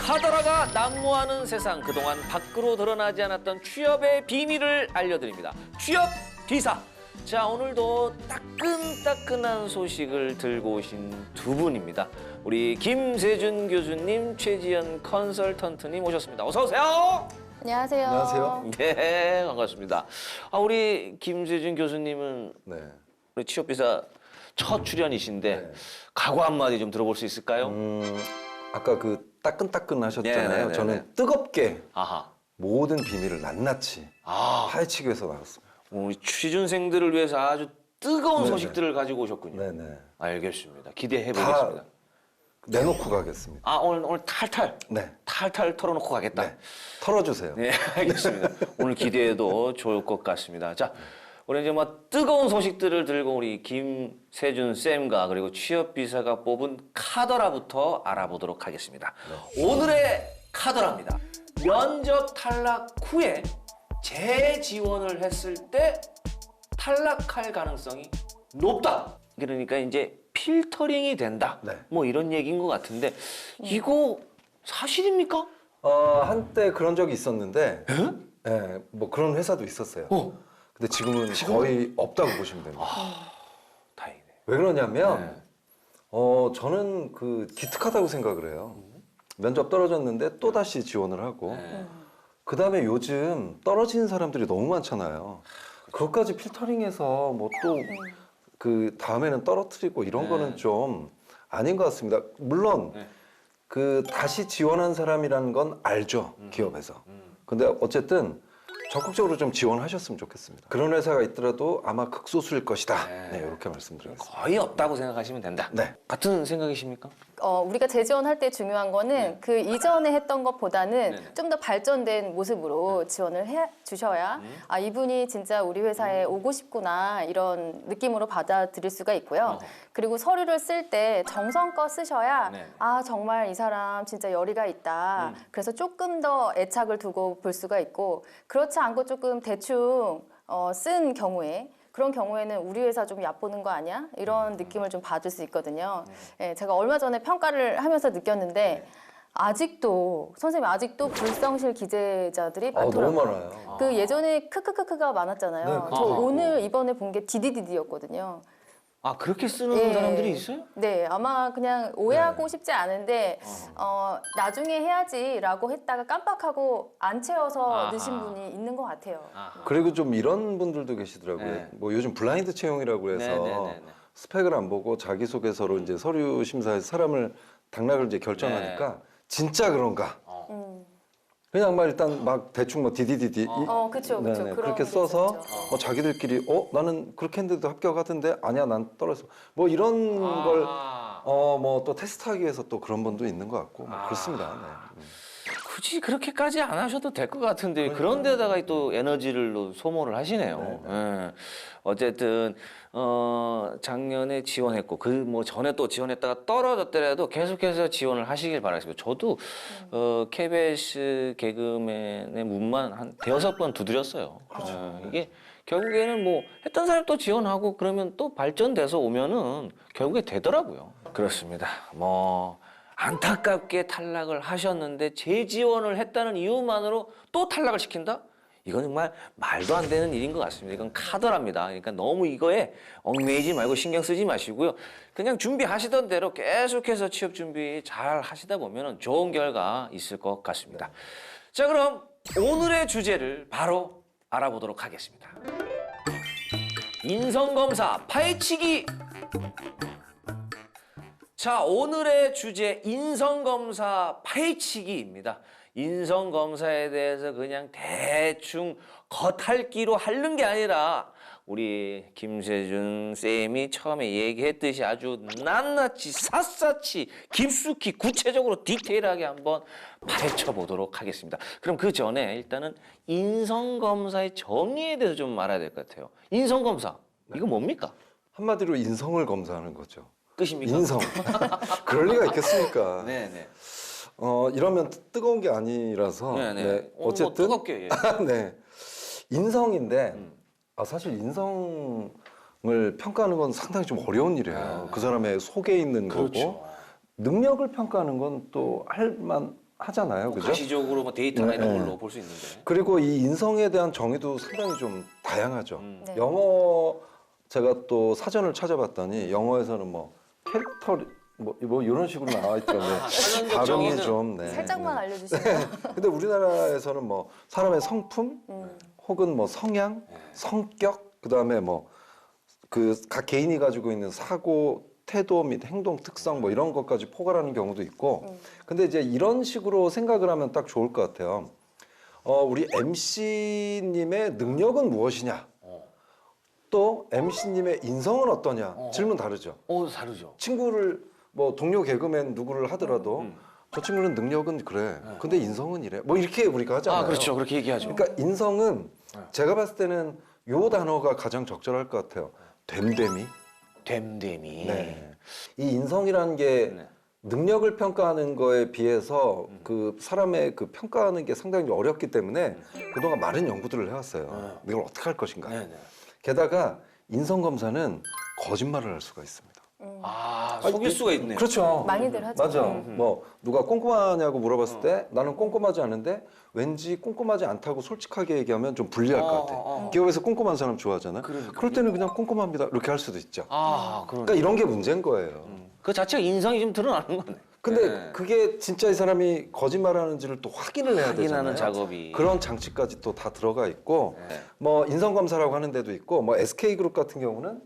카더라가 난무하는 세상, 그동안 밖으로 드러나지 않았던 취업의 비밀을 알려드립니다. 취업 기사. 자, 오늘도 따끈따끈한 소식을 들고 오신 두 분입니다. 우리 김세준 교수님, 최지연 컨설턴트님 오셨습니다. 어서 오세요. 안녕하세요. 안녕하세요. 네, 반갑습니다. 우리 김세준 교수님은 네. 우리 취업비사 첫 출연이신데 네. 각오 한마디 좀 들어볼 수 있을까요? 아까 그 따끈따끈 하셨잖아요. 네네네네. 저는 뜨겁게 아하. 모든 비밀을 낱낱이 파헤치기 위해서 나왔습니다. 우리 취준생들을 위해서 아주 뜨거운 네네. 소식들을 가지고 오셨군요. 네네. 알겠습니다. 기대해 다 보겠습니다. 내놓고 가겠습니다. 오늘 탈탈 네. 털어놓고 가겠다. 네. 털어주세요. 네, 알겠습니다. 오늘 기대해도 좋을 것 같습니다. 자, 우리 이제 뭐 뜨거운 소식들을 들고 우리 김세준 쌤과 그리고 취업비사가 뽑은 카더라부터 알아보도록 하겠습니다. 오늘의 카더라입니다. 면접 탈락 후에 재지원을 했을 때 탈락할 가능성이 높다. 그러니까 이제 필터링이 된다. 네. 뭐 이런 얘기인 것 같은데 이거 사실입니까? 한때 그런 적이 있었는데, 네, 뭐 그런 회사도 있었어요. 근데 지금은 거의 없다고 보시면 됩니다. 다행이네. 왜 그러냐면, 네. 저는 그 기특하다고 생각을 해요. 면접 떨어졌는데 또 다시 지원을 하고, 그 다음에 요즘 떨어지는 사람들이 너무 많잖아요. 그것까지 필터링해서 뭐 또 그 다음에는 떨어뜨리고 이런 거는 좀 아닌 것 같습니다. 물론 그 다시 지원한 사람이라는 건 알죠, 기업에서. 근데 어쨌든 적극적으로 좀 지원하셨으면 좋겠습니다. 그런 회사가 있더라도 아마 극소수일 것이다. 네, 이렇게 말씀드리겠습니다. 거의 없다고 생각하시면 된다. 네. 같은 생각이십니까? 우리가 재지원할 때 중요한 거는 그 이전에 했던 것보다는 네네. 좀 더 발전된 모습으로 지원을 해 주셔야 이분이 진짜 우리 회사에 오고 싶구나 이런 느낌으로 받아들일 수가 있고요. 그리고 서류를 쓸 때 정성껏 쓰셔야 네. 정말 이 사람 진짜 열의가 있다. 그래서 조금 더 애착을 두고 볼 수가 있고 그렇지 않고 조금 대충 쓴 경우에 그런 경우에는 우리 회사 좀 얕보는 거 아니야? 이런 느낌을 좀 받을 수 있거든요. 예, 제가 얼마 전에 평가를 하면서 느꼈는데 아직도 선생님 아직도 불성실 기재자들이 많더라고요. 너무 많아요. 그 예전에 크크크크가 많았잖아요. 네, 저 그쵸. 오늘 이번에 본 게 디디디디였거든요. 그렇게 쓰는 예. 사람들이 있어요? 네, 아마 그냥 오해하고 싶지 않은데 나중에 해야지라고 했다가 깜빡하고 안 채워서 아하. 넣으신 분이 있는 것 같아요. 그리고 좀 이런 분들도 계시더라고요. 네. 뭐 요즘 블라인드 채용이라고 해서 네네네네. 스펙을 안 보고 자기소개서로 이제 서류 심사에서 사람을 당락을 이제 결정하니까 진짜 그런가? 그냥 막 일단 막 대충 뭐 디디디디 그쵸. 네네, 그런 그렇게 게 써서 있었죠. 뭐 자기들끼리 나는 그렇게 했는데도 합격하던데 아니야 난 떨어졌어 뭐 이런 걸 뭐 또 테스트하기 위해서 또 그런 분도 있는 것 같고 뭐 그렇습니다. 네. 굳이 그렇게까지 안 하셔도 될 것 같은데 그런 데다가 또 에너지를 또 소모를 하시네요. 예. 어쨌든 작년에 지원했고 그 뭐 전에 또 지원했다가 떨어졌더라도 계속해서 지원을 하시길 바라겠습니다. 저도 KBS 개그맨의 문만 한 대여섯 번 두드렸어요. 이게 결국에는 뭐 했던 사람 또 지원하고 그러면 또 발전돼서 오면은 결국에 되더라고요. 그렇습니다. 뭐 안타깝게 탈락을 하셨는데 재지원을 했다는 이유만으로 또 탈락을 시킨다? 이건 정말 말도 안 되는 일인 것 같습니다. 이건 카더랍니다. 그러니까 너무 이거에 얽매이지 말고 신경 쓰지 마시고요. 그냥 준비하시던 대로 계속해서 취업 준비 잘 하시다 보면 좋은 결과 있을 것 같습니다. 자, 그럼 오늘의 주제를 바로 알아보도록 하겠습니다. 인성검사 파헤치기. 자, 오늘의 주제 인성검사 파헤치기입니다. 인성검사에 대해서 그냥 대충 겉핥기로 하는 게 아니라 우리 김세준 쌤이 처음에 얘기했듯이 아주 낱낱이 샅샅이 깊숙이 구체적으로 디테일하게 한번 파헤쳐 보도록 하겠습니다. 그럼 그 전에 일단은 인성검사의 정의에 대해서 좀 알아야 될 것 같아요. 인성검사, 이거 뭡니까? 한마디로 인성을 검사하는 거죠. 끝입니까? 인성. 그럴 리가 있겠습니까? 네네. 이러면 뜨거운 게 아니라서 네네. 네, 뭐 어쨌든 뜨겁게. 예. 네. 인성인데 사실 인성을 평가하는 건 상당히 좀 어려운 일이에요. 그 사람의 속에 있는 그렇죠. 거고 능력을 평가하는 건 또 하잖아요, 그죠? 가시적으로 뭐 데이터나 이런 네. 걸로 볼 수 있는데. 그리고 이 인성에 대한 정의도 상당히 좀 다양하죠. 네. 영어 제가 또 사전을 찾아봤더니 영어에서는 뭐 캐릭터 뭐 이런 식으로 나와 있더라고요. 사전적 발음이 정의는 좀 네. 살짝만 알려주시면. 근데 우리나라에서는 뭐 사람의 성품 혹은 뭐 성향, 성격, 그다음에 뭐 그 각 개인이 가지고 있는 사고, 태도 및 행동 특성 뭐 이런 것까지 포괄하는 경우도 있고. 근데 이제 이런 식으로 생각을 하면 딱 좋을 것 같아요. 우리 MC님의 능력은 무엇이냐? 또 MC님의 인성은 어떠냐? 질문 다르죠. 다르죠. 친구를 뭐 동료 개그맨 누구를 하더라도 저 친구는 능력은 그래. 근데 인성은 이래. 뭐 이렇게 우리가 하잖아요. 그렇죠. 그렇게 얘기하죠. 그러니까 인성은 제가 봤을 때는 요 단어가 가장 적절할 것 같아요. 됨됨이. 됨됨이. 네. 이 인성이라는 게 네. 능력을 평가하는 거에 비해서 그 사람의 그 평가하는 게 상당히 어렵기 때문에 그동안 많은 연구들을 해왔어요. 이걸 어떻게 할 것인가. 네네. 게다가 인성 검사는 거짓말을 할 수가 있습니다. 속일 수가 있네요. 그렇죠. 많이들 하죠. 맞아. 뭐 누가 꼼꼼하냐고 물어봤을 때 나는 꼼꼼하지 않은데 왠지 꼼꼼하지 않다고 솔직하게 얘기하면 좀 불리할 것 같아. 기업에서 꼼꼼한 사람 좋아하잖아. 그럴 때는 그냥 꼼꼼합니다. 이렇게 할 수도 있죠. 그러니까 이런 게 문제인 거예요. 그 자체가 인성이 좀 드러나는 거네. 근데 네. 그게 진짜 이 사람이 거짓말하는지를 또 확인을 해야 확인하는 되잖아요. 작업이. 그런 장치까지 또 다 들어가 있고 네. 뭐 인성 검사라고 하는 데도 있고 뭐 SK그룹 같은 경우는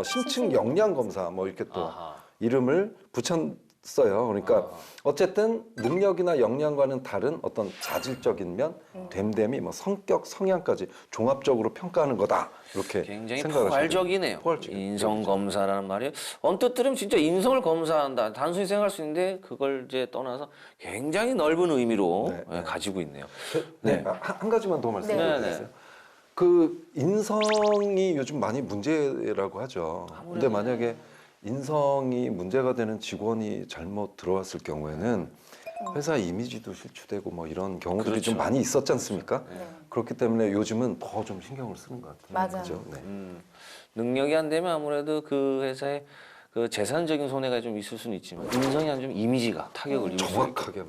심층 역량 검사 뭐 이렇게 또 아하. 이름을 붙였어요. 그러니까 어쨌든 능력이나 역량과는 다른 어떤 자질적인 면, 됨됨이, 뭐 성격, 성향까지 종합적으로 평가하는 거다. 이렇게 굉장히 생각하시면 포괄적이네요. 포괄적이에요. 인성 검사라는 말이 언뜻 들으면 진짜 인성을 검사한다. 단순히 생각할 수 있는데 그걸 이제 떠나서 굉장히 넓은 의미로 네. 가지고 있네요. 네. 한 가지만 더 말씀드리겠어요. 네. 그 인성이 요즘 많이 문제라고 하죠. 근데 만약에 인성이 문제가 되는 직원이 잘못 들어왔을 경우에는 회사 이미지도 실추되고 뭐 이런 경우들이 그렇죠. 좀 많이 있었지 않습니까? 네. 그렇기 때문에 요즘은 더 좀 신경을 쓰는 것 같아요. 맞아요. 그죠? 네. 능력이 안 되면 아무래도 그 회사에 그 재산적인 손해가 좀 있을 수는 있지만 인성이 안 좋으면 이미지가 타격을 입을 수 있고. 정확하게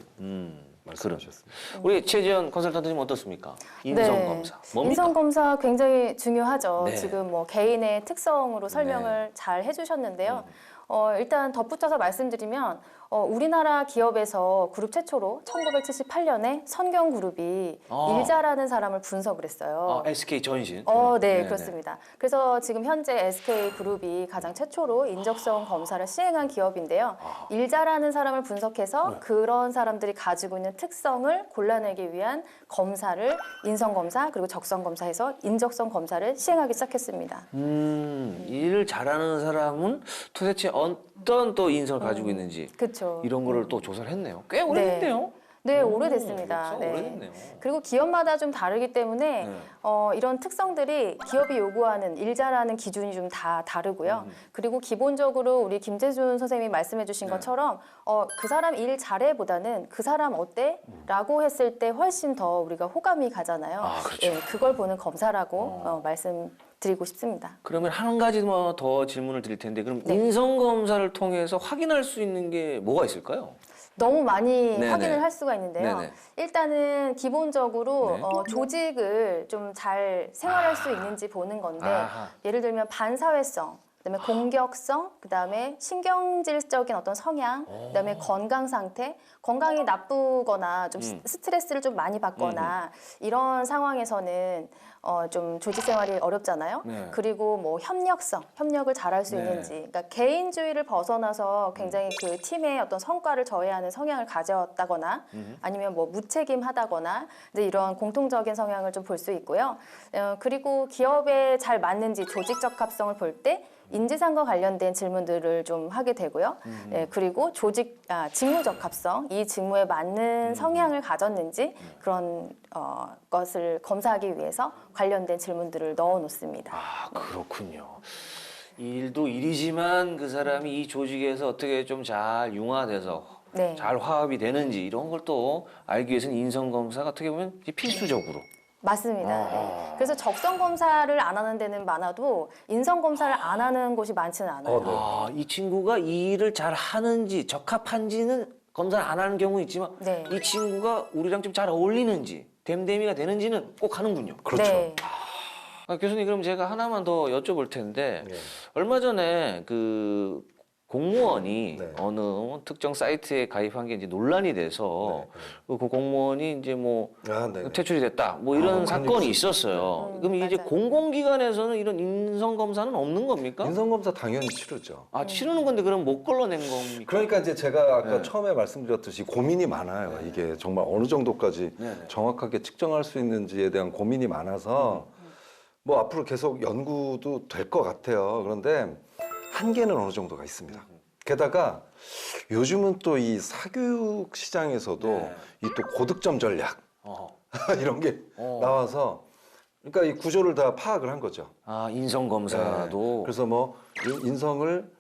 말씀하셨습니다. 우리 최지연 컨설턴트님 어떻습니까? 인성 검사. 뭡니까? 인성 검사 굉장히 중요하죠. 네. 지금 뭐 개인의 특성으로 설명을 잘 해주셨는데요. 일단 덧붙여서 말씀드리면 우리나라 기업에서 그룹 최초로 1978년에 선경그룹이 일자라는 사람을 분석을 했어요. SK 전신. 네, 그렇습니다. 그래서 지금 현재 SK그룹이 가장 최초로 인적성 검사를 시행한 기업인데요. 일자라는 사람을 분석해서 그런 사람들이 가지고 있는 특성을 골라내기 위한 검사를 인성검사 그리고 적성검사해서 인적성 검사를 시행하기 시작했습니다. 일을 잘하는 사람은 도대체 어떤 또 인성을 가지고 있는지 그렇죠. 이런 거를 또 조사를 했네요. 꽤 오래됐네요. 네, 오래됐습니다. 역사가 오래됐네요. 그리고 기업마다 좀 다르기 때문에 이런 특성들이 기업이 요구하는 일자라는 기준이 좀 다 다르고요. 그리고 기본적으로 우리 김재준 선생님이 말씀해주신 것처럼 그 사람 일 잘해보다는 그 사람 어때? 라고 했을 때 훨씬 더 우리가 호감이 가잖아요. 그렇죠. 네, 그걸 보는 검사라고 말씀드리고 싶습니다. 그러면 한 가지 뭐 더 질문을 드릴 텐데 그럼 네. 인성 검사를 통해서 확인할 수 있는 게 뭐가 있을까요? 너무 많이 네네. 확인을 할 수가 있는데요. 네네. 일단은 기본적으로 네. 조직을 좀 잘 생활할 수 있는지 보는 건데 아하. 예를 들면 반사회성, 그다음에 공격성, 그다음에 신경질적인 어떤 성향, 그다음에 건강 상태, 건강이 나쁘거나 좀 스트레스를 좀 많이 받거나 이런 상황에서는 좀 조직 생활이 어렵잖아요. 네. 그리고 뭐 협력을 잘할 수 네. 있는지, 그러니까 개인주의를 벗어나서 굉장히 그 팀의 어떤 성과를 저해하는 성향을 가졌다거나 아니면 뭐 무책임하다거나 이제 이런 공통적인 성향을 좀 볼 수 있고요. 그리고 기업에 잘 맞는지 조직적 합성을 볼 때 인지상과 관련된 질문들을 좀 하게 되고요. 그리고 직무적 합성, 이 직무에 맞는 성향을 가졌는지 그런 것을 검사하기 위해서 관련된 질문들을 넣어 놓습니다. 그렇군요. 일도 일이지만 그 사람이 이 조직에서 어떻게 좀 잘 융화돼서 네. 잘 화합이 되는지 이런 걸 또 알기 위해서는 인성 검사가 어떻게 보면 필수적으로. 맞습니다. 네. 그래서 적성 검사를 안 하는 데는 많아도 인성 검사를 안 하는 곳이 많지는 않아요. 네. 이 친구가 이 일을 잘 하는지 적합한지는 검사를 안 하는 경우 있지만 네. 이 친구가 우리랑 좀 잘 어울리는지 댐댐이가 되는지는 꼭 하는군요. 그렇죠. 네. 교수님 그럼 제가 하나만 더 여쭤볼 텐데 네. 얼마 전에 그 공무원이 네. 어느 특정 사이트에 가입한 게 이제 논란이 돼서 그 공무원이 이제 뭐 네. 퇴출이 됐다 뭐 이런 그런 사건이 일이 있었어요. 그럼 이제 맞아요. 공공기관에서는 이런 인성 검사는 없는 겁니까? 인성검사 당연히 치르죠. 아 치르는 건데 그럼 못 걸러낸 겁니까? 그러니까 이제 제가 아까 네. 처음에 말씀드렸듯이 고민이 많아요. 이게 정말 어느 정도까지 네. 정확하게 측정할 수 있는지에 대한 고민이 많아서 뭐 앞으로 계속 연구도 될 것 같아요. 그런데 한계는 어느 정도가 있습니다. 게다가 요즘은 또 이 사교육 시장에서도 네. 이 또 고득점 전략 어. 이런 게 나와서 그러니까 이 구조를 다 파악을 한 거죠. 아 인성 검사도 네. 그래서 뭐 인성을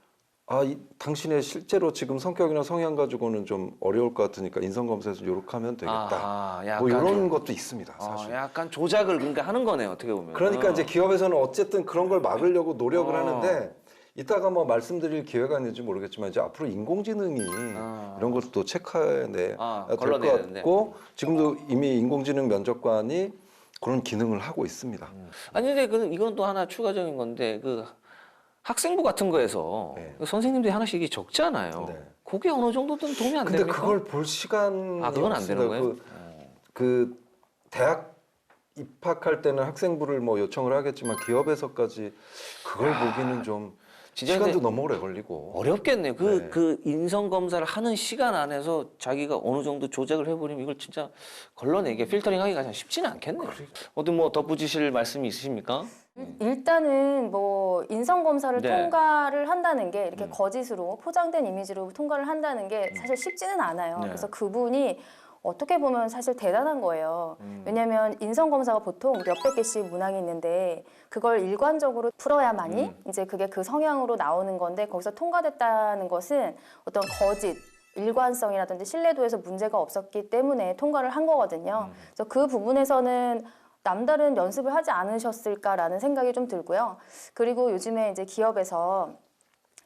당신의 실제로 지금 성격이나 성향 가지고는 좀 어려울 것 같으니까 인성 검사에서 요렇게 하면 되겠다. 아하, 약간 뭐 이런 좀- 것도 있습니다, 사실. 약간 조작을 그러니까 하는 거네요 어떻게 보면. 그러니까 이제 기업에서는 어쨌든 그런 걸 막으려고 노력을 어. 하는데 이따가 뭐 말씀드릴 기회가 있는지 모르겠지만 이제 앞으로 인공지능이 이런 것도 또 체크해내 될 것 걸러내야 되는데. 같고 지금도 이미 인공지능 면접관이 그런 기능을 하고 있습니다. 아니 근데 이건 또 하나 추가적인 건데 그 학생부 같은 거에서 네. 그 선생님들이 하나씩 이게 적잖아요. 네. 그게 어느 정도든 도움이 안 근데 됩니까? 그걸 볼 시간이 그건 안 되는 없습니다. 거예요? 그 대학 입학할 때는 학생부를 뭐 요청을 하겠지만 기업에서까지 그걸 보기는 좀 진짜 시간도 근데 너무 오래 걸리고. 어렵겠네요. 네. 그 인성 검사를 하는 시간 안에서 자기가 어느 정도 조작을 해버리면 이걸 진짜 걸러내기 필터링하기가 참 쉽지는 않겠네요. 어디 뭐 덧붙이실 말씀이 있으십니까? 일단은 뭐 인성 검사를 네. 통과를 한다는 게 이렇게 거짓으로 포장된 이미지로 통과를 한다는 게 사실 쉽지는 않아요. 네. 그래서 그분이 어떻게 보면 사실 대단한 거예요. 왜냐하면 인성 검사가 보통 몇백 개씩 문항이 있는데 그걸 일관적으로 풀어야만이 이제 그게 그 성향으로 나오는 건데 거기서 통과됐다는 것은 어떤 거짓 일관성이라든지 신뢰도에서 문제가 없었기 때문에 통과를 한 거거든요. 그래서 그 부분에서는 남다른 연습을 하지 않으셨을까라는 생각이 좀 들고요. 그리고 요즘에 이제 기업에서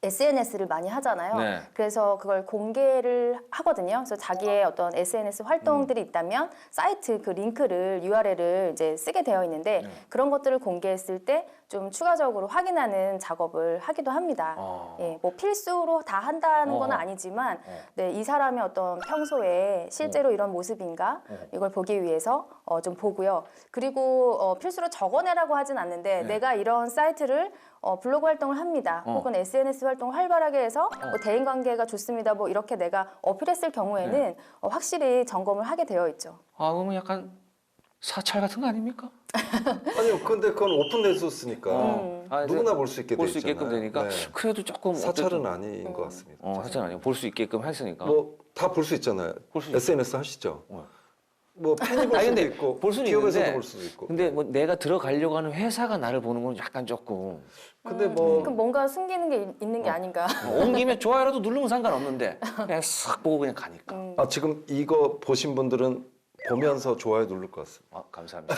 SNS를 많이 하잖아요. 네. 그래서 그걸 공개를 하거든요. 그래서 자기의 어떤 SNS 활동들이 있다면 사이트 그 링크를 URL을 이제 쓰게 되어 있는데 그런 것들을 공개했을 때 좀 추가적으로 확인하는 작업을 하기도 합니다. 예, 뭐 필수로 다 한다는 건 아니지만 네, 이 사람의 어떤 평소에 실제로 이런 모습인가 이걸 보기 위해서 좀 보고요. 그리고 필수로 적어내라고 하진 않는데 내가 이런 사이트를 블로그 활동을 합니다. 혹은 SNS 활동을 활발하게 해서 뭐 대인 관계가 좋습니다. 뭐 이렇게 내가 어필했을 경우에는 확실히 점검을 하게 되어 있죠. 그러면 약간 사찰 같은 거 아닙니까? 아니요, 근데 그건 오픈된 소스니까 누구나 볼 수 있게 볼 돼 수 있게끔 있잖아요. 되니까 네. 그래도 조금 사찰은 아닌 것 같습니다. 사찰 아니고 볼 수 있게끔 했으니까. 뭐 다 볼 수 있잖아요. 볼수 SNS 하시죠. 뭐 팬이 볼 아니, 수도 근데 있고 볼 수는 기업에서도 있는데, 볼 수도 있고. 근데 뭐 내가 들어가려고 하는 회사가 나를 보는 건 약간 조금 근데 뭐 그럼 뭔가 숨기는 게 있는 게 아닌가. 온 김에 좋아요라도 누르면 상관없는데 그냥 싹 보고 그냥 가니까. 지금 이거 보신 분들은 보면서 좋아요 누를 것 같습니다. 감사합니다.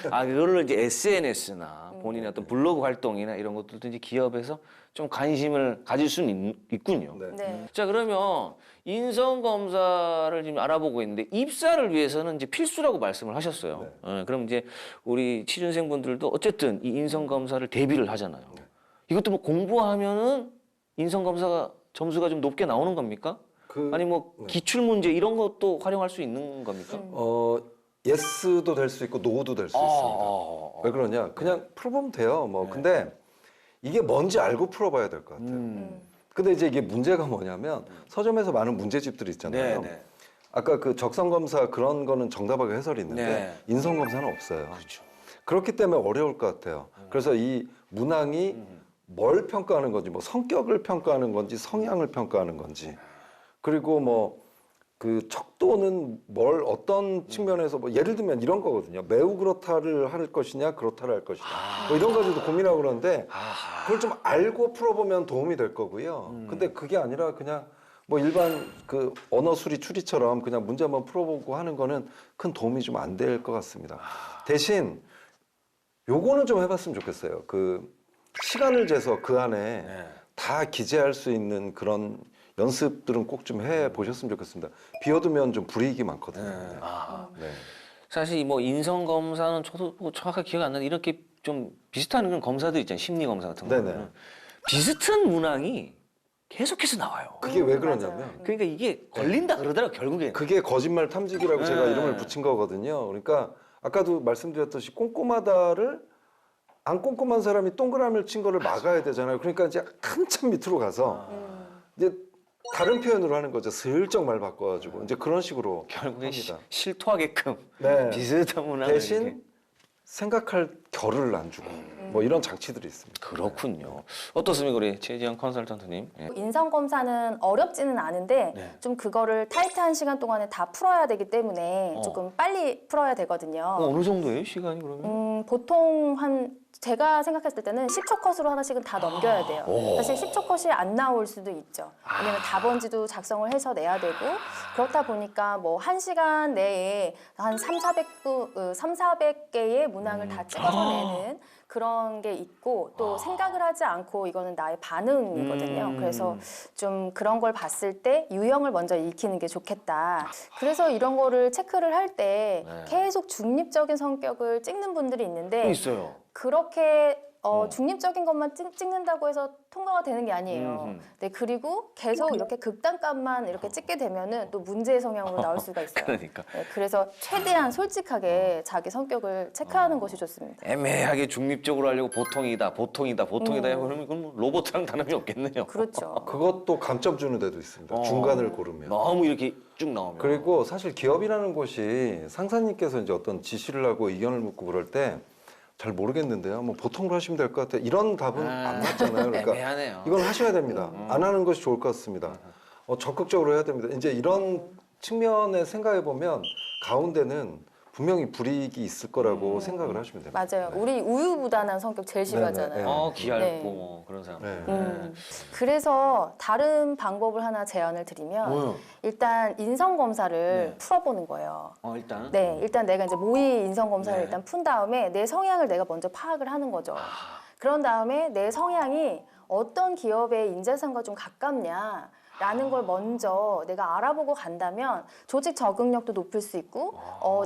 그거를 이제 SNS나 본인의 어떤 블로그 활동이나 이런 것들도 이제 기업에서 좀 관심을 가질 수는 있군요. 네. 네. 자, 그러면 인성 검사를 지금 알아보고 있는데 입사를 위해서는 이제 필수라고 말씀을 하셨어요. 그럼 이제 우리 취준생분들도 어쨌든 이 인성 검사를 대비를 하잖아요. 이것도 뭐 공부하면은 인성 검사가 점수가 좀 높게 나오는 겁니까? 아니 뭐 기출 문제 이런 것도 활용할 수 있는 겁니까? 예스도 될 수 있고 노도 될 수 있습니다. 왜 그러냐? 그냥 풀어보면 돼요. 뭐 근데 이게 뭔지 알고 풀어봐야 될 것 같아요. 근데 이제 이게 문제가 뭐냐면 서점에서 많은 문제집들이 있잖아요. 네. 아까 그 적성 검사 그런 거는 정답하게 해설이 있는데 네. 인성 검사는 없어요. 그렇죠. 그렇기 때문에 어려울 것 같아요. 그래서 이 문항이 뭘 평가하는 건지, 뭐 성격을 평가하는 건지, 성향을 평가하는 건지, 그리고 뭐 그 척도는 뭘 어떤 측면에서 뭐 예를 들면 이런 거거든요. 매우 그렇다를 할 것이냐, 그렇다를 할 것이냐, 뭐 이런 가지고 고민하고 그러는데 그걸 좀 알고 풀어보면 도움이 될 거고요. 근데 그게 아니라 그냥 뭐 일반 그 언어 수리 추리처럼 그냥 문제 한번 풀어보고 하는 거는 큰 도움이 좀 안 될 것 같습니다. 대신 요거는 좀 해봤으면 좋겠어요. 그 시간을 재서 그 안에 다 기재할 수 있는 그런 연습들은 꼭 좀 해 보셨으면 좋겠습니다. 비워두면 좀 불이익이 많거든요. 네. 아, 네. 사실 뭐 인성 검사는 저도 뭐 정확하게 기억 안 나는데 이렇게 좀 비슷한 그런 검사들 있잖아요. 심리 검사 같은 거. 네네. 비슷한 문항이 계속해서 나와요. 그게 왜 맞아요. 그러냐면 그러니까 이게 걸린다 그러더라고 결국에. 그게 거짓말 탐지기라고 네. 제가 이름을 붙인 거거든요. 그러니까 아까도 말씀드렸듯이 꼼꼼하다를 안 꼼꼼한 사람이 동그라미를 친 거를 막아야 되잖아요. 그러니까 이제 한참 밑으로 가서 이제 다른 표현으로 하는 거죠. 슬쩍 말 바꿔가지고 이제 그런 식으로 결국에 합니다. 실토하게끔 네. 비슷한 문항을 이렇게. 대신 생각할 겨를 안 주고 뭐 이런 장치들이 있습니다. 그렇군요. 어떻습니까 우리 최지영 컨설턴트님? 예. 인성 검사는 어렵지는 않은데 네. 좀 그거를 타이트한 시간 동안에 다 풀어야 되기 때문에 어. 조금 빨리 풀어야 되거든요. 어느 정도예요 시간이 그러면? 보통 제가 생각했을 때는 10초 컷으로 하나씩은 다 넘겨야 돼요. 오. 사실 10초 컷이 안 나올 수도 있죠. 왜냐면 답안지도 작성을 해서 내야 되고 그렇다 보니까 뭐 1시간 내에 한 400개의 문항을 다 찍어서 내는 그런 게 있고 또 생각을 하지 않고 이거는 나의 반응이거든요. 그래서 좀 그런 걸 봤을 때 유형을 먼저 익히는 게 좋겠다. 그래서 이런 거를 체크를 할 때 네. 계속 중립적인 성격을 찍는 분들이 또 있는데 있어요. 그렇게 중립적인 것만 찍는다고 해서 통과가 되는 게 아니에요. 음흠. 네, 그리고 계속 이렇게 극단값만 이렇게 찍게 되면은 또 문제의 성향으로 나올 수가 있어요. 그러니까 네, 그래서 최대한 솔직하게 자기 성격을 체크하는 것이 좋습니다. 애매하게 중립적으로 하려고 보통이다 그러면 이건 뭐 로봇이랑 다름이 없겠네요. 그렇죠. 그것도 감점 주는 데도 있습니다. 중간을 고르면. 너무 이렇게 쭉 나오면. 그리고 사실 기업이라는 곳이 상사님께서 이제 어떤 지시를 하고 의견을 묻고 그럴 때 잘 모르겠는데요. 뭐 보통으로 하시면 될 것 같아요. 이런 답은 안 맞잖아요. 그러니까 애매하네요. 이건 하셔야 됩니다. 안 하는 것이 좋을 것 같습니다. 적극적으로 해야 됩니다. 이제 이런 측면에 생각해 보면 가운데는 분명히 불이익이 있을 거라고 생각을 하시면 됩니다. 맞아요. 우리 우유부단한 성격 제일 싫어하잖아요. 네. 기얇고 네. 뭐 그런 사람. 네. 그래서 다른 방법을 하나 제안을 드리면 뭐요? 일단 인성 검사를 네. 풀어보는 거예요. 일단. 네, 일단 내가 이제 모의 인성 검사를 네. 일단 푼 다음에 내 성향을 내가 먼저 파악을 하는 거죠. 그런 다음에 내 성향이 어떤 기업의 인재상과 좀 가깝냐. 라는 걸 먼저 내가 알아보고 간다면 조직 적응력도 높일 수 있고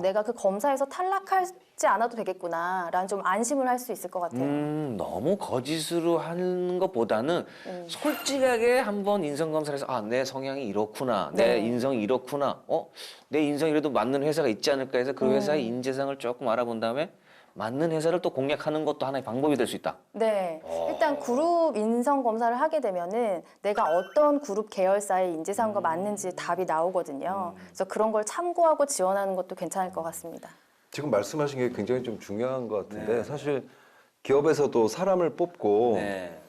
내가 그 검사에서 탈락하지 않아도 되겠구나 라는 좀 안심을 할 수 있을 것 같아요. 너무 거짓으로 하는 것보다는 솔직하게 한번 인성 검사를 해서 내 성향이 이렇구나, 내 네. 인성이 이렇구나, 내 인성이 이래도 맞는 회사가 있지 않을까 해서 그 회사의 인재상을 조금 알아본 다음에 맞는 회사를 또 공략하는 것도 하나의 방법이 될 수 있다. 네, 일단 그룹 인성 검사를 하게 되면은 내가 어떤 그룹 계열사의 인재상과 맞는지 답이 나오거든요. 그래서 그런 걸 참고하고 지원하는 것도 괜찮을 것 같습니다. 지금 말씀하신 게 굉장히 좀 중요한 것 같은데 사실 기업에서도 사람을 뽑고 네.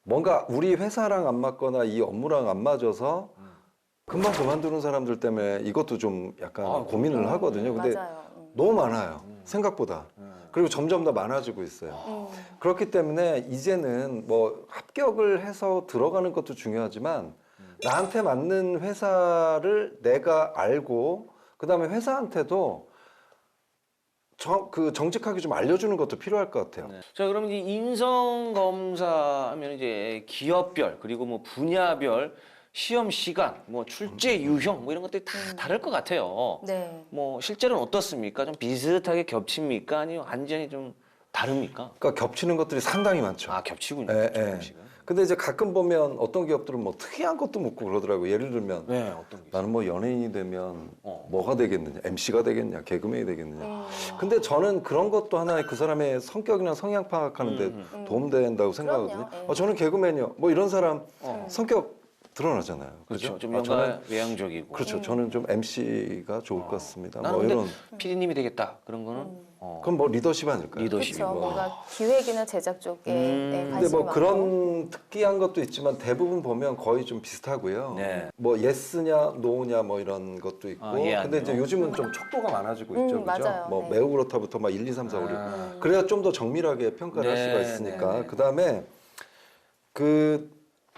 뭔가 우리 회사랑 안 맞거나 이 업무랑 안 맞아서 금방 그만두는 사람들 때문에 이것도 좀 약간 고민을 하거든요. 근데 맞아요. 너무 많아요. 생각보다. 그리고 점점 더 많아지고 있어요. 그렇기 때문에 이제는 뭐 합격을 해서 들어가는 것도 중요하지만 나한테 맞는 회사를 내가 알고 그다음에 회사한테도 정직하게 좀 알려주는 것도 필요할 것 같아요. 자, 그러면 이 인성 검사 하면 이제 기업별 그리고 뭐 분야별 시험 시간, 뭐 출제 유형 뭐 이런 것들이 다 다를 것 같아요. 네. 뭐 실제로는 어떻습니까? 좀 비슷하게 겹칩니까? 아니면 완전히 좀 다릅니까? 그러니까 겹치는 것들이 상당히 많죠. 겹치군요. 예, 겹치는 예. 음식은. 근데 이제 가끔 보면 어떤 기업들은 뭐 특이한 것도 묻고 그러더라고요. 예를 들면 네, 어떤 게? 나는 뭐 연예인이 되면 뭐가 되겠느냐, MC가 되겠냐, 개그맨이 되겠느냐. 근데 저는 그런 것도 하나의 그 사람의 성격이나 성향 파악하는데 도움된다고 생각하거든요. 그럼요. 예. 저는 개그맨이요. 뭐 이런 사람 성격 드러나잖아요. 그렇죠. 그죠? 좀 아, 저는 뭔가 외향적이고. 그렇죠. 저는 좀 MC가 좋을 것 같습니다. 나는 뭐 근데 이런 PD님이 되겠다. 그런 거는 그건 뭐 리더십 아닐까요? 리더십이고. 그렇죠. 뭔가 기획이나 제작 쪽에 근데 관심이 뭐 많고. 그런 특이한 것도 있지만 대부분 보면 거의 좀 비슷하고요. 네. 뭐 예스냐 노냐 뭐 이런 것도 있고. 예, 근데 이제 아니요. 요즘은 좀 척도가 많아지고 있죠. 그죠? 맞아요. 뭐 네. 매우 그렇다부터 막 1, 2, 3, 4, 5, 6. 그래야 좀 더 정밀하게 평가를 할 네, 수가 있으니까. 네, 네. 그다음에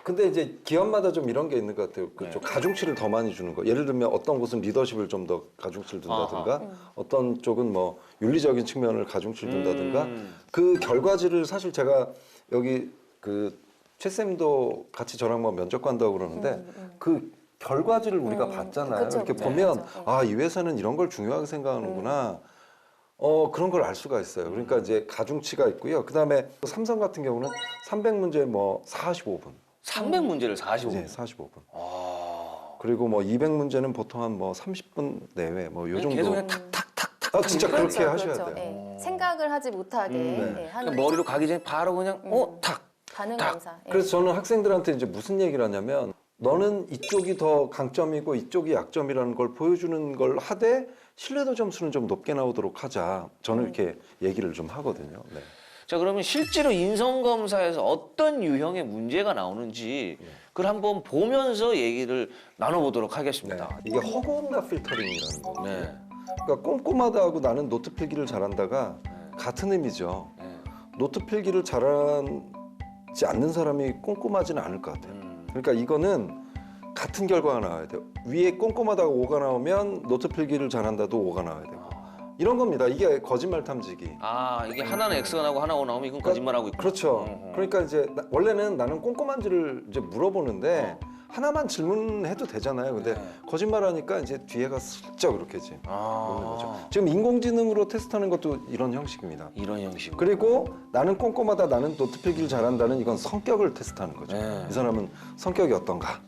근데 이제 기업마다 좀 이런 게 있는 것 같아요. 좀 가중치를 더 많이 주는 거. 예를 들면 어떤 곳은 리더십을 좀 더 가중치를 둔다든가 어떤 쪽은 뭐 윤리적인 측면을 가중치를 둔다든가 그 결과지를 사실 제가 여기 그 최 쌤도 같이 저랑 뭐 면접 간다고 그러는데 그 결과지를 우리가 봤잖아요. 그쵸, 이렇게 그쵸, 보면 그쵸. 아, 이 회사는 이런 걸 중요하게 생각하는구나. 그런 걸 알 수가 있어요. 그러니까 이제 가중치가 있고요. 그다음에 삼성 같은 경우는 300문제 뭐 45분. 300문제를 45분. 네, 45분. 아. 그리고 뭐 200문제는 보통 한 뭐 30분 내외 뭐 요 정도. 계속 그냥 탁탁탁탁. 아, 진짜 그렇게 그렇죠, 하셔야 그렇죠. 돼요. 예. 생각을 하지 못하게 네. 예, 하는 그냥 머리로 가기 전에 바로 그냥 탁. 반응 딱. 검사. 예. 그래서 저는 학생들한테 이제 무슨 얘기를 하냐면 너는 이쪽이 더 강점이고 이쪽이 약점이라는 걸 보여주는 걸 하되 신뢰도 점수는 좀 높게 나오도록 하자. 저는 이렇게 얘기를 좀 하거든요. 네. 자, 그러면 실제로 인성검사에서 어떤 유형의 문제가 나오는지 그걸 한번 보면서 얘기를 나눠보도록 네. 하겠습니다. 이게 허구온다 필터링이라는 거거든요. 네. 그러니까 꼼꼼하다고 나는 노트 필기를 잘한다가 같은 의미죠. 네. 노트 필기를 잘하지 않는 사람이 꼼꼼하지는 않을 것 같아요. 그러니까 이거는 같은 결과가 나와야 돼요. 위에 꼼꼼하다고 5가 나오면 노트 필기를 잘한다도 5가 나와야 되고. 이런 겁니다. 이게 거짓말 탐지기. 아, 이게 하나는 X가 나고 하나 O 나오면 이건 거짓말하고 있고. 그렇죠. 그러니까 이제 원래는 나는 꼼꼼한지를 이제 물어보는데 하나만 질문해도 되잖아요. 근데 네. 거짓말하니까 이제 뒤에가 슬쩍 이렇게 이제 오는 거죠. 아, 지금 인공지능으로 테스트하는 것도 이런 형식입니다. 이런 형식. 그리고 나는 꼼꼼하다, 나는 노트 필기를 잘한다는 이건 성격을 테스트하는 거죠. 네. 이 사람은 성격이 어떤가.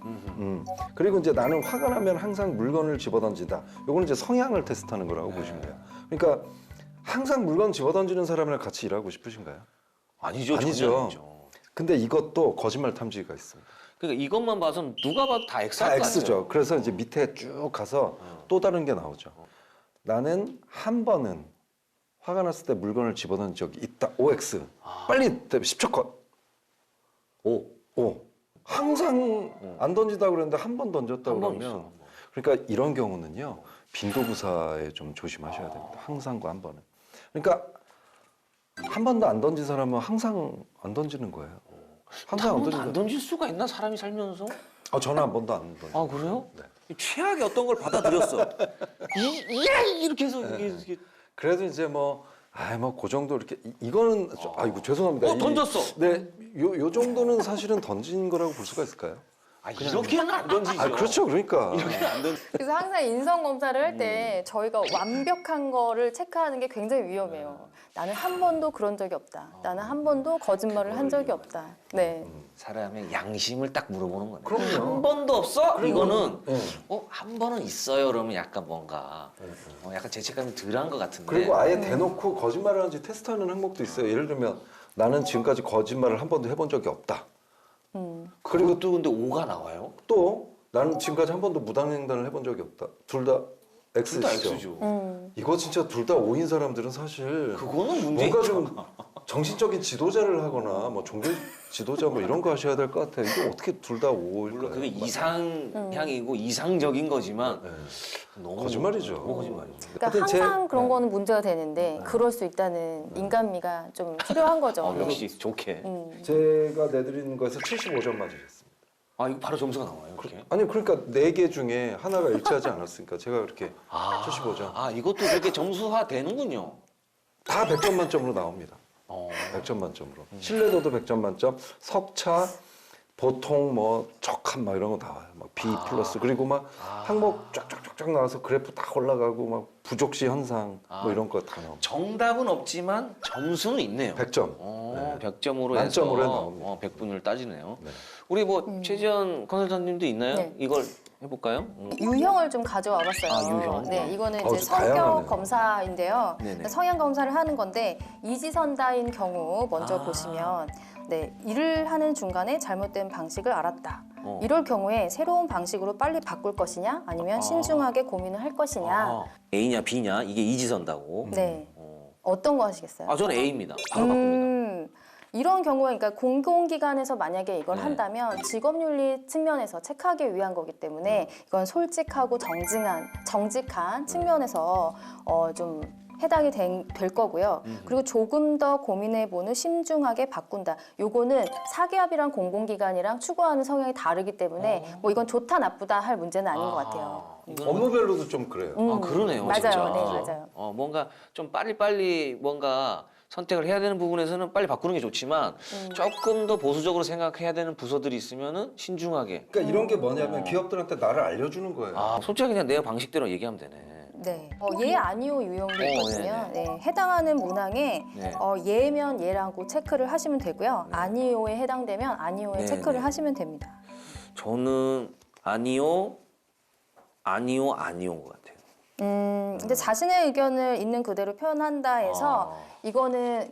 그리고 이제 나는 화가 나면 항상 물건을 집어던진다. 요거는 이제 성향을 테스트하는 거라고 보시면 돼요. 그러니까 항상 물건 집어던지는 사람이랑 같이 일하고 싶으신가요? 아니죠, 아니죠. 전혀 아니죠. 근데 이것도 거짓말 탐지기가 있습니다. 그러니까 이것만 봐서는 누가 봐도 다 X 다 할 것 X죠. 같아요. 그래서 이제 밑에 쭉 가서 또 다른 게 나오죠. 나는 한 번은 화가 났을 때 물건을 집어던진 적이 있다. OX. 빨리 10초 컷. 오. 오. 항상 안 던지다 그랬는데 한 번 던졌다 한 번 그러면 있어, 한 번. 그러니까 이런 경우는요. 빈도구사에 좀 조심하셔야 됩니다. 항상과 한 번은. 그러니까 한 번도 안 던진 사람은 항상 안 던지는 거예요. 항상 한 안 번도 던지는 안 던질 수가 있나 사람이 살면서? 저는 한 번도 안 던져요. 아, 그래요? 네. 최악의 어떤 걸 받아들였어. 이렇게 해서 이게 그래도 이제 뭐 그 정도 이렇게 이거는 아이고 죄송합니다. 던졌어. 네, 요 정도는 사실은 던진 거라고 볼 수가 있을까요? 이렇게는 안 던지죠. 그렇죠. 그러니까 그래서 항상 인성 검사를 할 때 저희가 완벽한 거를 체크하는 게 굉장히 위험해요. 나는 한 번도 그런 적이 없다. 나는 한 번도 거짓말을 한 적이 없다. 네. 사람의 양심을 딱 물어보는 거네. 그럼요. 한 번도 없어? 이거는 네. 한 번은 있어요. 그러면 약간 뭔가 약간 죄책감이 덜한 것 같은데. 그리고 아예 대놓고 거짓말을 하는지 테스트하는 항목도 있어요. 예를 들면 나는 지금까지 거짓말을 한 번도 해본 적이 없다. 그리고 또 근데 5가 나와요. 또 나는 지금까지 한 번도 무단횡단을 해본 적이 없다. 둘 다 둘 다 X죠. X죠. 이거 진짜 둘 다 O인 사람들은 사실 그거는 문제 뭔가 있죠. 좀 정신적인 지도자를 하거나 뭐 종교 지도자 뭐 이런 거 하셔야 될 것 같아요. 이거 어떻게 둘 다 O일까요? 물론 그게 이상향이고 이상적인 거지만 네. 너무 거짓말이죠. 너무 거짓말이죠. 그러니까 하여튼 제- 항상 그런 거는 문제가 되는데 그럴 수 있다는 인간미가 좀 필요한 거죠. 역시 좋게. 제가 내드리는 거에서 75점 맞으셨습니다. 이거 바로 점수가 나와요. 이렇게. 아니 그러니까 4개 중에 하나가 일치하지 않았으니까 제가 이렇게 75점. 이것도 그렇게 점수화 되는군요. 다 100점 만점으로 나옵니다. 어. 100점 만점으로. 신뢰도도 100점 만점. 석차 보통 뭐 적합 막 이런 거 나와요. 막 B 플러스 그리고 막 항목 쫙쫙쫙쫙 나와서 그래프 딱 올라가고 막 부족시 현상 뭐 이런 거 다 나옵니다. 정답은 없지만 점수는 있네요. 100점. 100점으로 만점으로 해서 나옵니다. 100분을 따지네요. 네. 우리 뭐 최지연 컨설턴님도 있나요? 네. 이걸 해볼까요? 유형을 좀 가져와 봤어요. 유형. 네, 이거는 아우, 이제 좀 다양하네요. 성격 검사인데요. 네네. 성향 검사를 하는 건데 이지선다인 경우 먼저 보시면 네, 일을 하는 중간에 잘못된 방식을 알았다. 이럴 경우에 새로운 방식으로 빨리 바꿀 것이냐 아니면 신중하게 고민을 할 것이냐. A냐 B냐 이게 이지선다고. 네. 어떤 거 하시겠어요? 저는 A입니다. 바로 바꿉니다. 이런 경우에 그러니까 공공기관에서 만약에 이걸 네. 한다면 직업윤리 측면에서 체크하기 위한 거기 때문에 이건 솔직하고 정직한 측면에서 좀 해당이 될 거고요. 그리고 조금 더 고민해보는 신중하게 바꾼다. 요거는 사기업이랑 공공기관이랑 추구하는 성향이 다르기 때문에 뭐 이건 좋다 나쁘다 할 문제는 아닌 것 같아요. 업무별로도 좀 그래요. 그러네요. 맞아요. 진짜. 네, 맞아요. 뭔가 좀 빨리빨리 뭔가 선택을 해야 되는 부분에서는 빨리 바꾸는 게 좋지만 조금 더 보수적으로 생각해야 되는 부서들이 있으면은 신중하게. 그러니까 이런 게 뭐냐면 기업들한테 나를 알려주는 거예요. 아, 솔직히 그냥 내 방식대로 얘기하면 되네. 네. 예 아니오 유형도 있거든요. 네네. 네. 해당하는 문항에 네. 예면 예라고 체크를 하시면 되고요. 아니오에 해당되면 아니오에 네, 체크를 네. 하시면 됩니다. 저는 아니오, 아니오, 아니오인 것 같아요. 근데 자신의 의견을 있는 그대로 표현한다 해서 아. 이거는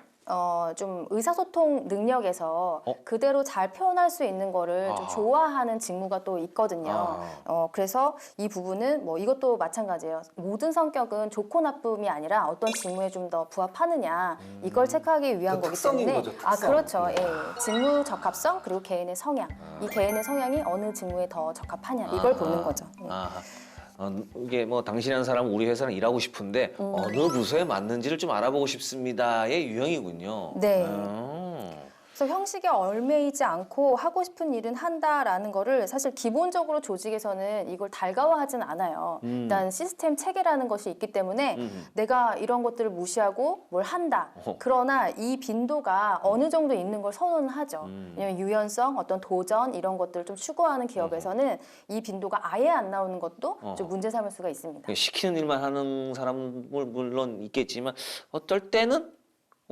좀 의사소통 능력에서 그대로 잘 표현할 수 있는 거를 좀 아. 좋아하는 직무가 또 있거든요. 그래서 이 부분은 뭐 이것도 마찬가지예요. 모든 성격은 좋고 나쁨이 아니라 어떤 직무에 좀 더 부합하느냐 이걸 체크하기 위한 그 거기 특성인 때문에 거죠, 아 특성. 그렇죠. 예. 직무 적합성 그리고 개인의 성향 이 개인의 성향이 어느 직무에 더 적합하냐 이걸 보는 거죠. 이게 뭐 당신이라는 사람은 우리 회사랑 일하고 싶은데 어느 부서에 맞는지를 좀 알아보고 싶습니다의 유형이군요. 네. 그래서 형식에 얽매이지 않고 하고 싶은 일은 한다라는 거를 사실 기본적으로 조직에서는 이걸 달가워하진 않아요. 일단 시스템 체계라는 것이 있기 때문에 내가 이런 것들을 무시하고 뭘 한다. 그러나 이 빈도가 어느 정도 있는 걸 선언하죠. 왜냐면 유연성, 어떤 도전 이런 것들을 좀 추구하는 기업에서는 이 빈도가 아예 안 나오는 것도 좀 문제 삼을 수가 있습니다. 시키는 일만 하는 사람은 물론 있겠지만 어떨 때는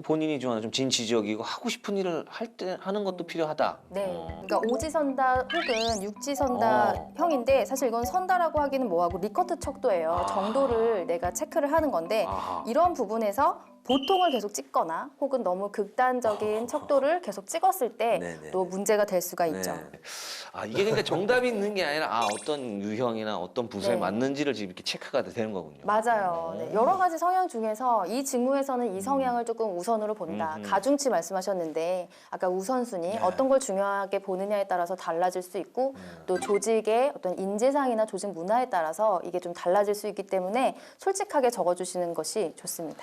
본인이 좋아하는 좀 진취적이고 하고 싶은 일을 할 때 하는 것도 필요하다. 네, 그러니까 오지선다 혹은 육지선다 형인데 사실 이건 선다라고 하기는 뭐하고 리커트 척도예요. 정도를 내가 체크를 하는 건데 아하. 이런 부분에서 보통을 계속 찍거나 혹은 너무 극단적인 척도를 계속 찍었을 때 네네. 또 문제가 될 수가 있죠. 네. 아 이게 그러니까 정답이 있는 게 아니라 어떤 유형이나 어떤 부서에 네. 맞는지를 지금 이렇게 체크가 되는 거군요. 맞아요. 네, 여러 가지 성향 중에서 이 직무에서는 이 성향을 조금 우선으로 본다. 가중치 말씀하셨는데 아까 우선순위 어떤 걸 중요하게 보느냐에 따라서 달라질 수 있고 또 조직의 어떤 인재상이나 조직 문화에 따라서 이게 좀 달라질 수 있기 때문에 솔직하게 적어주시는 것이 좋습니다.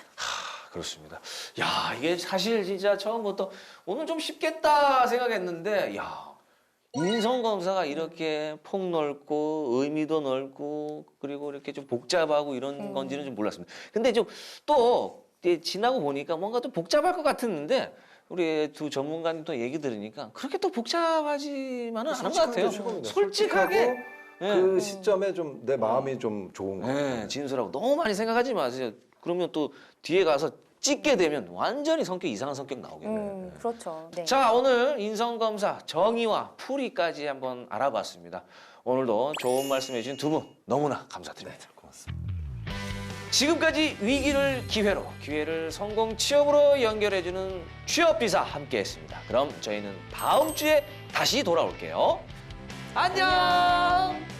그렇습니다. 야 이게 사실 진짜 처음부터 오늘 좀 쉽겠다 생각했는데 야 인성검사가 이렇게 폭넓고 의미도 넓고 그리고 이렇게 좀 복잡하고 이런 건지는 좀 몰랐습니다. 근데 좀 또 지나고 보니까 뭔가 좀 복잡할 것 같았는데 우리 두 전문가님 또 얘기 들으니까 그렇게 또 복잡하지만은 않은 것 같아요. 최고입니다. 솔직하게 그 시점에 좀 내 마음이 좀 좋은 거 같아요. 네, 진솔하고 너무 많이 생각하지 마세요. 그러면 또 뒤에 가서 찍게 되면 완전히 성격 이상한 성격 나오겠네요. 그렇죠. 네. 자, 오늘 인성검사 정의와 풀이까지 한번 알아봤습니다. 오늘도 좋은 말씀 해주신 두 분 너무나 감사드립니다. 고맙습니다. 지금까지 위기를 기회로, 기회를 성공 취업으로 연결해주는 취업비사 함께했습니다. 그럼 저희는 다음 주에 다시 돌아올게요. 안녕!